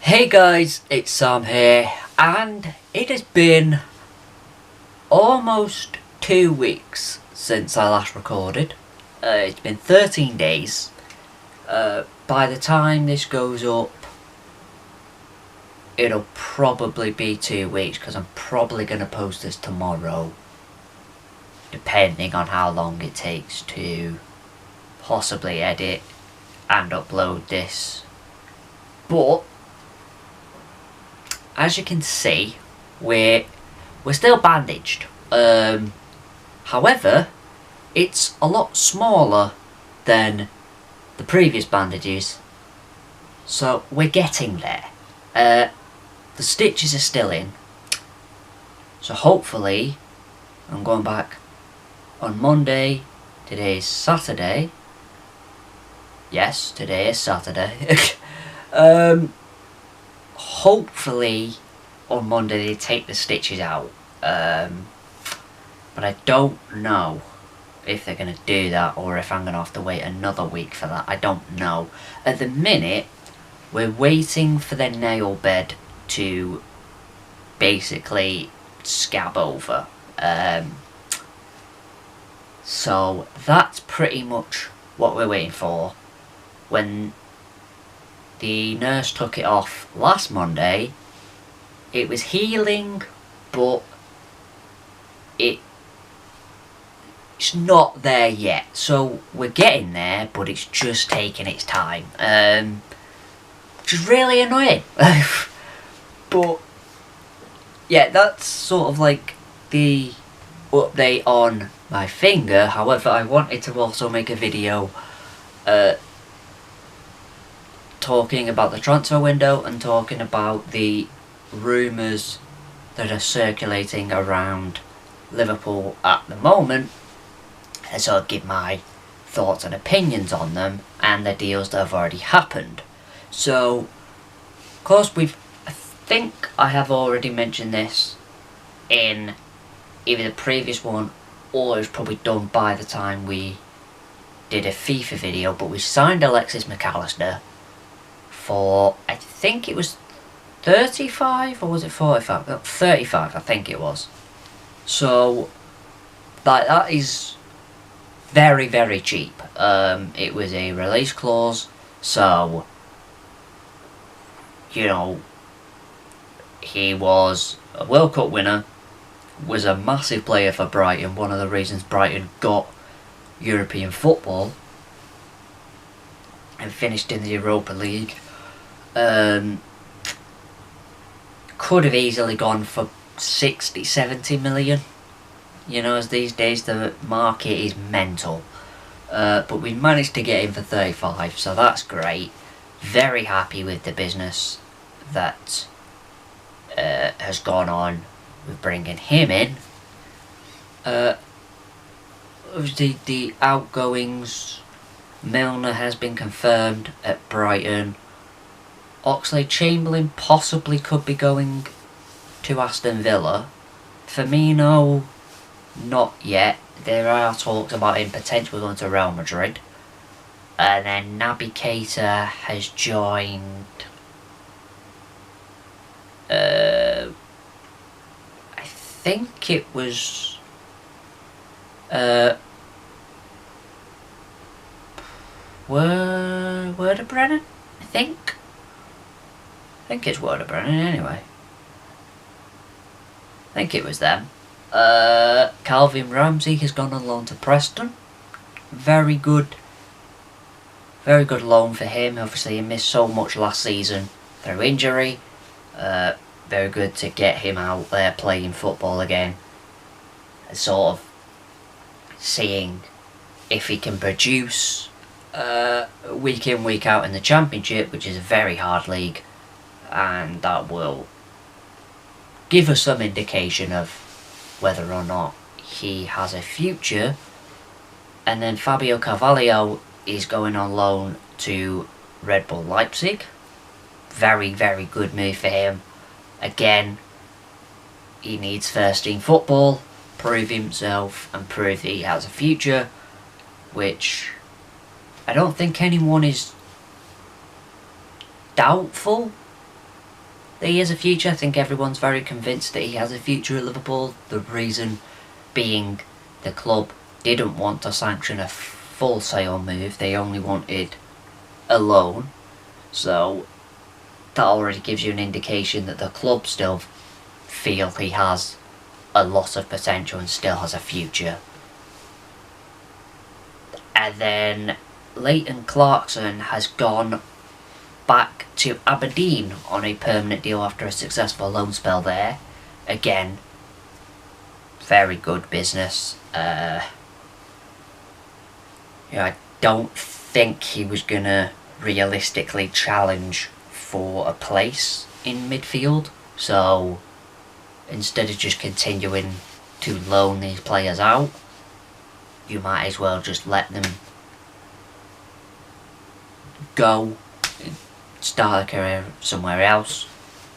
Hey guys, it's Sam here, and it has been almost 2 weeks since I last recorded. It's been 13 days. By the time this goes up, it'll probably be 2 weeks because I'm probably going to post this tomorrow, depending on how long it takes to possibly edit and upload this. But as you can see, we're still bandaged. However, it's a lot smaller than the previous bandages, so we're getting there. The stitches are still in, so hopefully, I'm going back on Monday. Today is Saturday. Yes, today is Saturday. Hopefully on Monday they take the stitches out, but I don't know if they're going to do that or if I'm going to have to wait another week for that. I don't know. At the minute, we're waiting for their nail bed to basically scab over. So that's pretty much what we're waiting for. When the nurse took it off last Monday, it was healing, but it's not there yet. So we're getting there, but it's just taking its time. Which is really annoying. But yeah, that's sort of like the update on my finger. However, I wanted to also make a video talking about the transfer window and talking about the rumours that are circulating around Liverpool at the moment, and sort of give my thoughts and opinions on them and the deals that have already happened. So, of course, I think I have already mentioned this in either the previous one or it was probably done by the time we did a FIFA video, but we signed Alexis McAllister for, I think it was 35 or was it 45? 35, I think it was. So that is very, very cheap. It was a release clause, so you know, he was a World Cup winner, was a massive player for Brighton, one of the reasons Brighton got European football and finished in the Europa League. Could have easily gone for 60, 70 million. You know, as these days the market is mental. But we managed to get him for 35, so that's great. Very happy with the business that has gone on with bringing him in. The outgoings, Milner has been confirmed at Brighton. Oxlade-Chamberlain possibly could be going to Aston Villa. Firmino, not yet. There are talks about him potentially going to Real Madrid. And then Naby Keita has joined I think it was Werder Bremen, I think it's Werder Bremen anyway. I think it was them. Calvin Ramsey has gone on loan to Preston. Very good loan for him. Obviously he missed so much last season through injury. Very good to get him out there playing football again and sort of seeing if he can produce week in, week out in the Championship, which is a very hard league, and that will give us some indication of whether or not he has a future. And then Fabio Carvalho is going on loan to Red Bull Leipzig. Very, very good move for him. Again, he needs first team football, prove himself and prove that he has a future, which I don't think anyone is doubtful that he has a future. I think everyone's very convinced that he has a future at Liverpool. The reason being the club didn't want to sanction a full sale move. They only wanted a loan. So that already gives you an indication that the club still feel he has a lot of potential and still has a future. And then Leighton Clarkson has gone back to Aberdeen on a permanent deal after a successful loan spell there. Again, very good business. I don't think he was going to realistically challenge for a place in midfield. So instead of just continuing to loan these players out, you might as well just let them go, start a career somewhere else.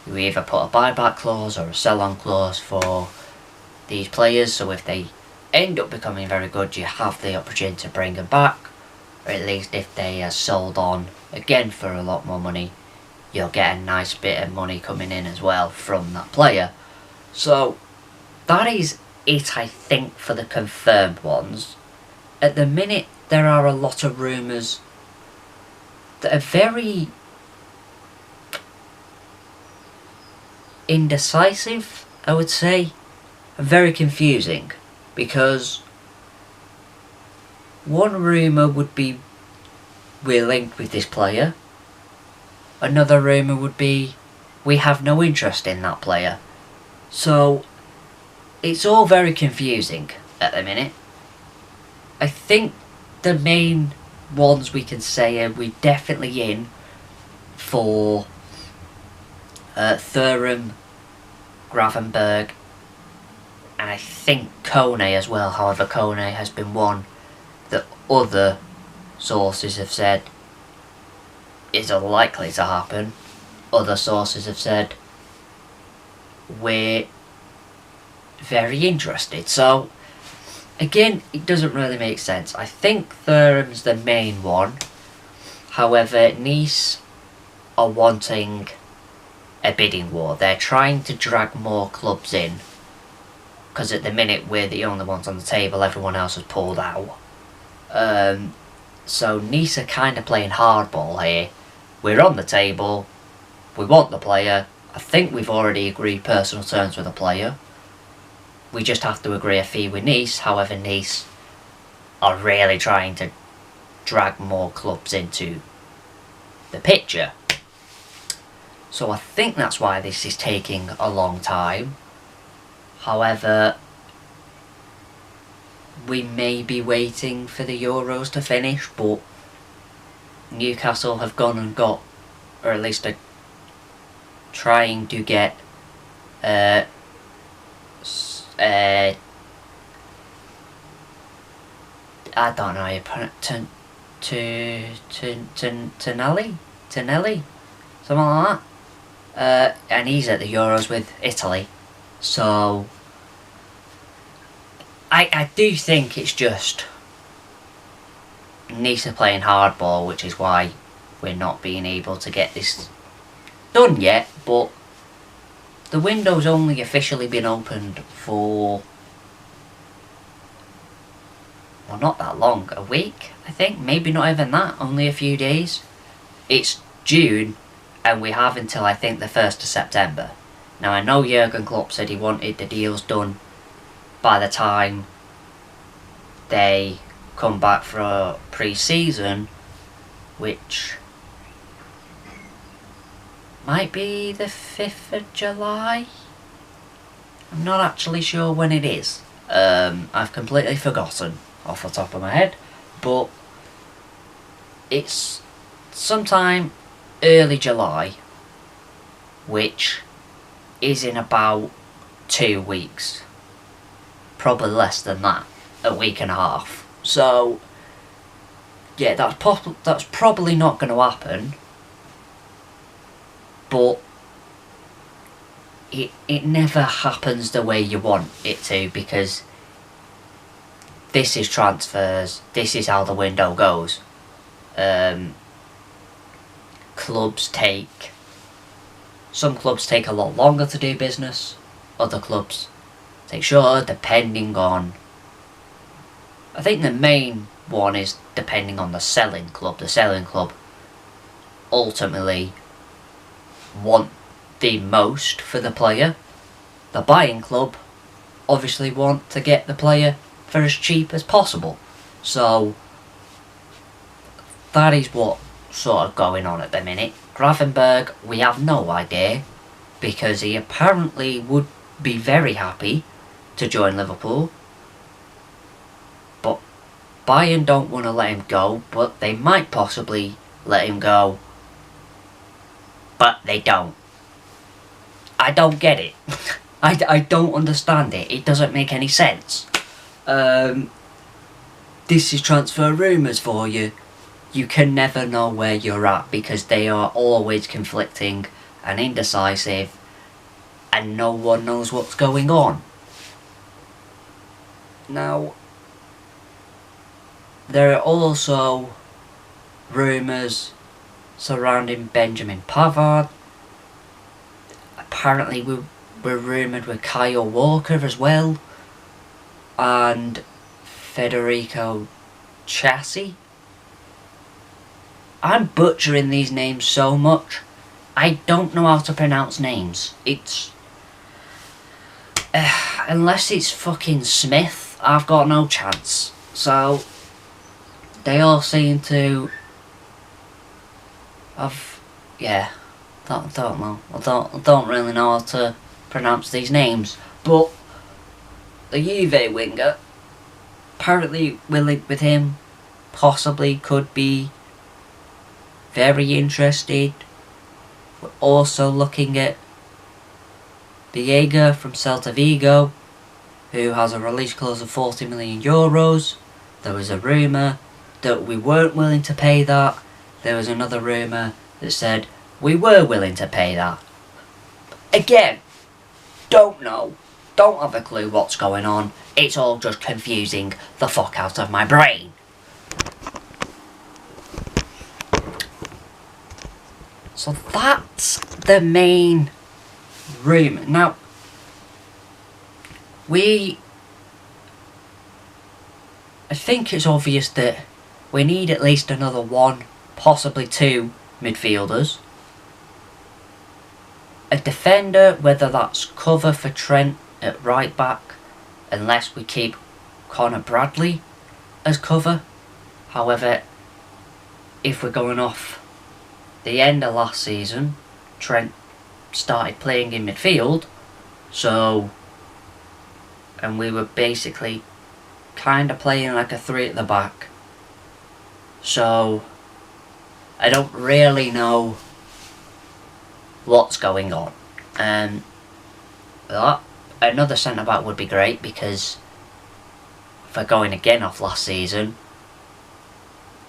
You either put a buyback clause or a sell-on clause for these players, so if they end up becoming very good, you have the opportunity to bring them back, or at least if they are sold on again for a lot more money, you'll get a nice bit of money coming in as well from that player. So that is it, I think, for the confirmed ones. At the minute, there are a lot of rumours that are very indecisive, I would say, and very confusing, because one rumour would be we're linked with this player, another rumour would be we have no interest in that player. So it's all very confusing at the minute. I think the main ones we can say are we're definitely in for Thuram, Gravenberg, and I think Kone as well. However, Kone has been one that other sources have said is unlikely to happen. Other sources have said we're very interested. So again, it doesn't really make sense. I think Thuram's the main one. However, Nice are wanting a bidding war. They're trying to drag more clubs in, because at the minute we're the only ones on the table, everyone else has pulled out. So Nice are kind of playing hardball here. We're on the table, we want the player, I think we've already agreed personal terms with the player. We just have to agree a fee with Nice. However, Nice are really trying to drag more clubs into the picture. So I think that's why this is taking a long time. However, we may be waiting for the Euros to finish, but Newcastle have gone and got, or at least are trying to get I don't know how you pronounce it, Tonelli, something like that. And he's at the Euros with Italy. So I do think it's just Nice are playing hardball, which is why we're not being able to get this done yet. But the window's only officially been opened for, well, not that long, a week, I think, maybe not even that, only a few days. It's June, and we have until, I think, the 1st of September. Now, I know Jurgen Klopp said he wanted the deals done by the time they come back for a pre-season, which might be the 5th of July. I'm not actually sure when it is. I've completely forgotten off the top of my head, but it's sometime early July, which is in about 2 weeks. Probably less than that, a week and a half. So yeah, that's probably not going to happen, but it never happens the way you want it to, because this is transfers, this is how the window goes. Clubs take Some clubs take a lot longer to do business, other clubs take shorter, depending on... I think the main one is depending on the selling club. The selling club ultimately want the most for the player. The buying club obviously want to get the player for as cheap as possible. So that is what sort of going on at the minute. Gravenberg, we have no idea, because he apparently would be very happy to join Liverpool, but Bayern don't want to let him go, but they might possibly let him go, but they don't. I don't get it. I don't understand it. It doesn't make any sense. This is transfer rumours for you. You can never know where you're at, because they are always conflicting and indecisive, and no one knows what's going on. Now, there are also rumours surrounding Benjamin Pavard. Apparently we're rumoured with Kyle Walker as well, and Federico Chassis. I'm butchering these names so much. I don't know how to pronounce names. It's... unless it's fucking Smith, I've got no chance. So, they all seem to have... yeah, don't know. I don't really know how to pronounce these names. But, the Juve winger, apparently we're linked with him, possibly could be very interested. We're also looking at Biega from Celta Vigo, who has a release clause of €40 million. There was a rumour that we weren't willing to pay that. There was another rumour that said we were willing to pay that. Again, don't know. Don't have a clue what's going on. It's all just confusing the fuck out of my brain. So that's the main rumour. Now, I think it's obvious that we need at least another one, possibly two midfielders. A defender, whether that's cover for Trent at right back, unless we keep Connor Bradley as cover. However, if we're going off the end of last season, Trent started playing in midfield, and we were basically kind of playing like a three at the back. So I don't really know what's going on. Another centre back would be great, because if we're going again off last season,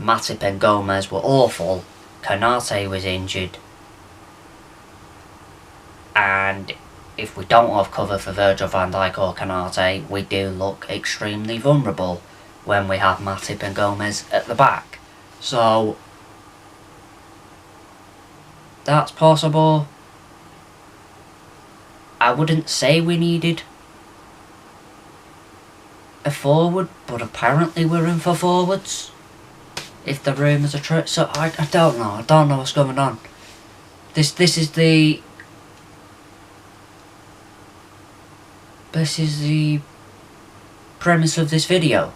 Matip and Gomez were awful. Konate was injured, and if we don't have cover for Virgil van Dijk or Konate, we do look extremely vulnerable when we have Matip and Gomez at the back. So that's possible. I wouldn't say we needed a forward, but apparently we're in for forwards, if the rumours are true. So I don't know. I don't know what's going on. This is the premise of this video.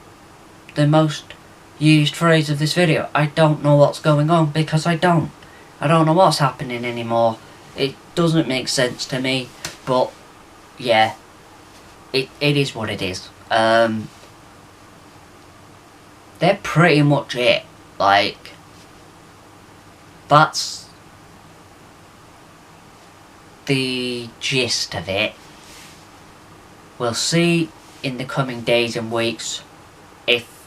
The most used phrase of this video. I don't know what's going on, because I don't know what's happening anymore. It doesn't make sense to me, but yeah, it is what it is. They're pretty much it. Like, that's the gist of it. We'll see in the coming days and weeks if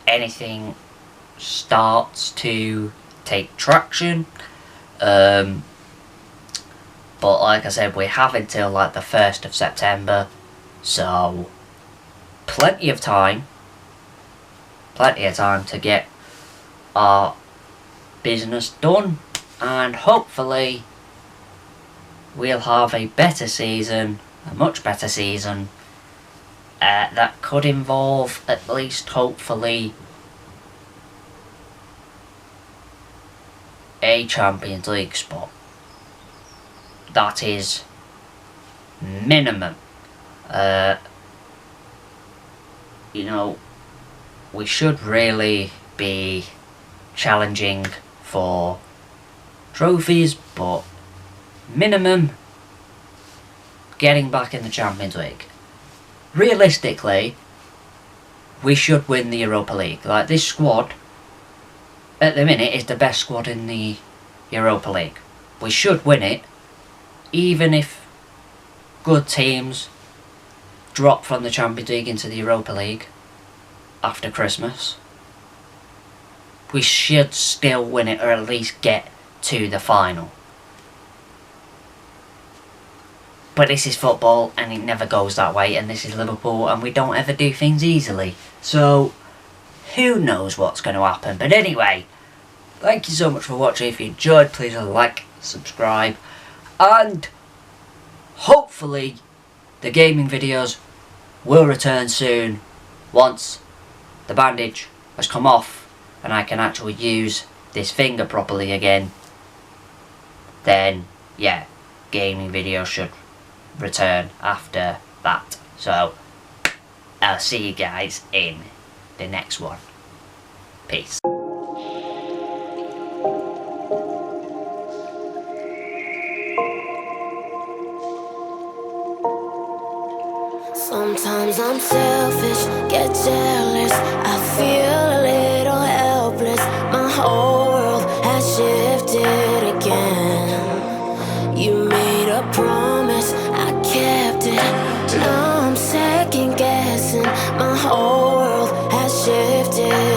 anything starts to take traction. But like I said, we have until like the 1st of September, so plenty of time to get our business done, and hopefully we'll have a better season, a much better season, that could involve at least hopefully a Champions League spot. That is minimum. You know, we should really be challenging for trophies, but minimum getting back in the Champions League. Realistically, we should win the Europa League. Like, this squad at the minute is the best squad in the Europa League. We should win it, even if good teams drop from the Champions League into the Europa League after Christmas. We should still win it, or at least get to the final. But this is football, and it never goes that way, and this is Liverpool, and we don't ever do things easily. So, who knows what's going to happen. But anyway, thank you so much for watching. If you enjoyed, please like, subscribe, and hopefully the gaming videos will return soon once the bandage has come off and I can actually use this finger properly again. Then, yeah, gaming videos should return after that. So, I'll see you guys in the next one. Peace. Sometimes I'm selfish, get jealous, I feel a little helpless. My whole world has shifted again. You made a promise, I kept it. Now I'm second guessing, my whole world has shifted